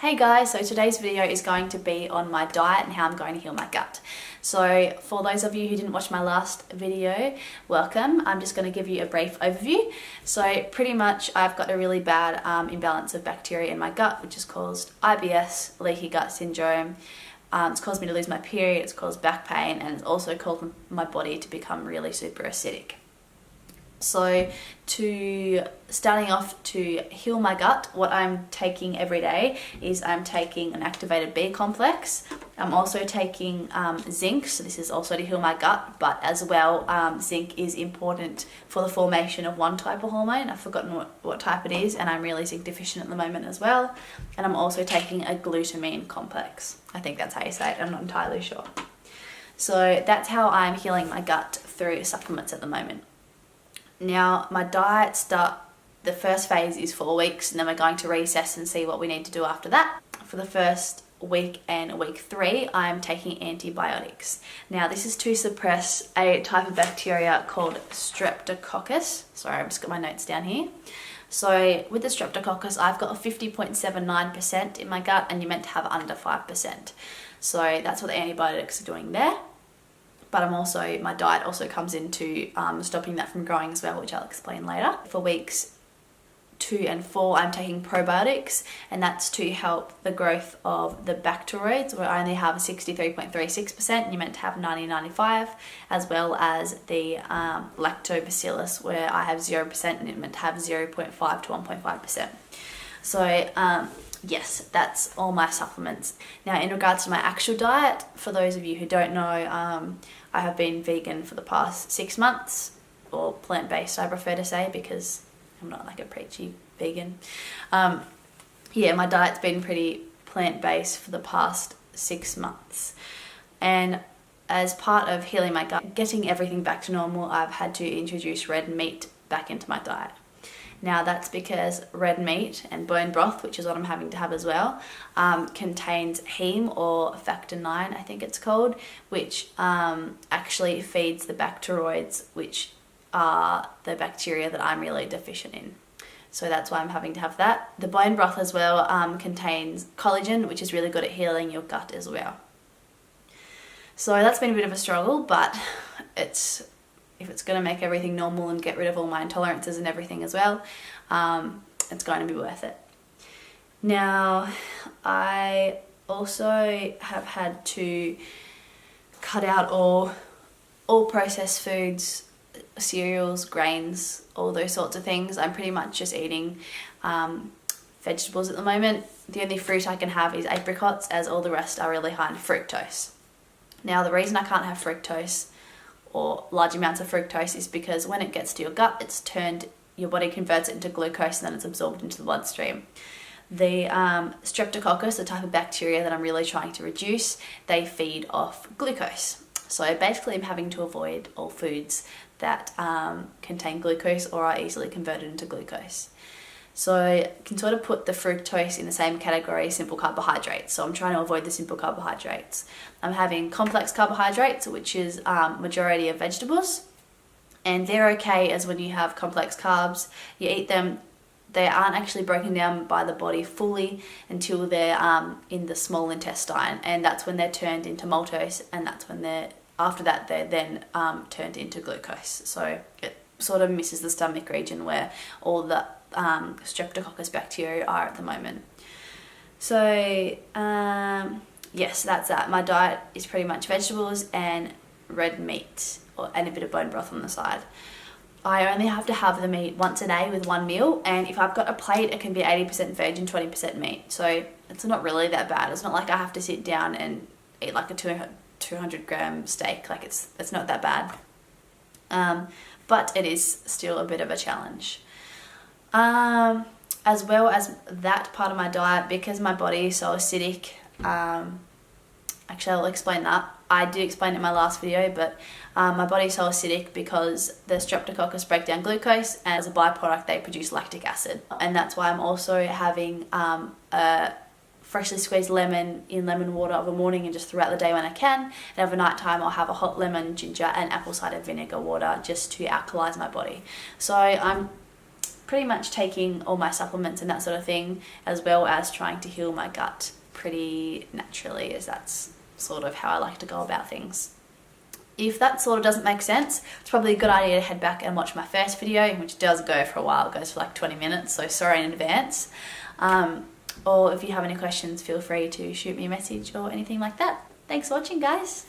Hey guys, so today's video is going to be on my diet and how I'm going to heal my gut. So for those of you who didn't watch my last video, welcome. I'm just going to give you a brief overview. So pretty much I've got a really bad imbalance of bacteria in my gut, which has caused IBS, leaky gut syndrome. It's caused me to lose my period, it's caused back pain, and it's also caused my body to become really super acidic. So starting off to heal my gut, what I'm taking every day is I'm taking an activated B complex. I'm also taking zinc, so this is also to heal my gut, but as well zinc is important for the formation of one type of hormone. I've forgotten what type it is, and I'm really zinc deficient at the moment as well. And I'm also taking a glutamine complex. I think that's how you say it, I'm not entirely sure. So that's how I'm healing my gut through supplements at the moment. Now my diet the first phase is 4 weeks, and then we're going to reassess and see what we need to do after that. For the first week and week 3, I'm taking antibiotics. Now this is to suppress a type of bacteria called Streptococcus. Sorry, I've just got my notes down here. So with the Streptococcus, I've got a 50.79% in my gut, and you're meant to have under 5%. So that's what the antibiotics are doing there. But my diet also comes into stopping that from growing as well, which I'll explain later. For weeks 2 and 4, I'm taking probiotics, and that's to help the growth of the bacteroids, where I only have 63.36%, and you're meant to have 90-95, as well as the lactobacillus, where I have 0%, and you're meant to have 0.5 to 1.5%. So yes, that's all my supplements. Now in regards to my actual diet, for those of you who don't know, I have been vegan for the past 6 months, or plant-based I prefer to say, because I'm not like a preachy vegan. Yeah, my diet's been pretty plant-based for the past 6 months. And as part of healing my gut, getting everything back to normal, I've had to introduce red meat back into my diet. Now that's because red meat and bone broth, which is what I'm having to have as well, contains heme, or factor 9 I think it's called, which actually feeds the bacteroids, which are the bacteria that I'm really deficient in. So that's why I'm having to have that. The bone broth as well contains collagen, which is really good at healing your gut as well. So that's been a bit of a struggle, but if it's going to make everything normal and get rid of all my intolerances and everything as well, it's going to be worth it. Now, I also have had to cut out all processed foods, cereals, grains, all those sorts of things. I'm pretty much just eating vegetables at the moment. The only fruit I can have is apricots, as all the rest are really high in fructose. Now, the reason I can't have fructose, or large amounts of fructose, is because when it gets to your gut, your body converts it into glucose, and then it's absorbed into the bloodstream. The Streptococcus, the type of bacteria that I'm really trying to reduce, they feed off glucose. So basically I'm having to avoid all foods that contain glucose or are easily converted into glucose. So you can sort of put the fructose in the same category as simple carbohydrates. So I'm trying to avoid the simple carbohydrates. I'm having complex carbohydrates, which is majority of vegetables. And they're okay, as when you have complex carbs, you eat them, they aren't actually broken down by the body fully until they're in the small intestine. And that's when they're turned into maltose, and that's when after that they're then turned into glucose. So it sort of misses the stomach region where all the Streptococcus bacteria are at the moment. So yes, that's that. My diet is pretty much vegetables and red meat, and a bit of bone broth on the side. I only have to have the meat once a day with one meal, and if I've got a plate, it can be 80% veg and 20% meat. So it's not really that bad. It's not like I have to sit down and eat like a 200 gram steak. Like it's not that bad. But it is still a bit of a challenge. As well as that part of my diet, because my body is so acidic, actually I'll explain that. I did explain it in my last video, but my body is so acidic because the Streptococcus break down glucose, and as a byproduct they produce lactic acid. And that's why I'm also having a freshly squeezed lemon in lemon water of a morning and just throughout the day when I can. And over night time I'll have a hot lemon, ginger and apple cider vinegar water just to alkalize my body. So I'm pretty much taking all my supplements and that sort of thing, as well as trying to heal my gut pretty naturally, as that's sort of how I like to go about things. If that sort of doesn't make sense, it's probably a good idea to head back and watch my first video, which does go for a while. It goes for like 20 minutes, so sorry in advance. Or if you have any questions, feel free to shoot me a message or anything like that. Thanks for watching, guys.